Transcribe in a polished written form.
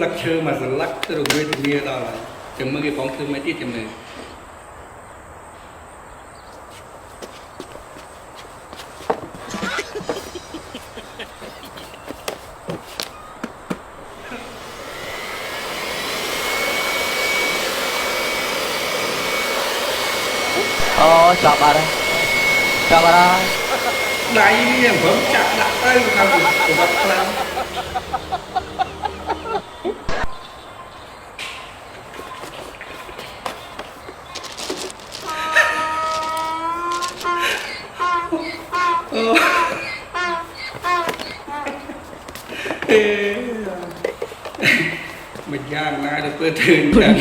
ลักเชื่อมาสลักสรุปด้วยตัวเมียต่อเลยจังเมื่อกี้ของคือไม่ที่จำเลยOh, sabar. Sabar. ไหนเนี่ยผมจับหลักได้ทำอุปกรณ์มันยากนะเดี๋ยวเพื่อนตื่นกัน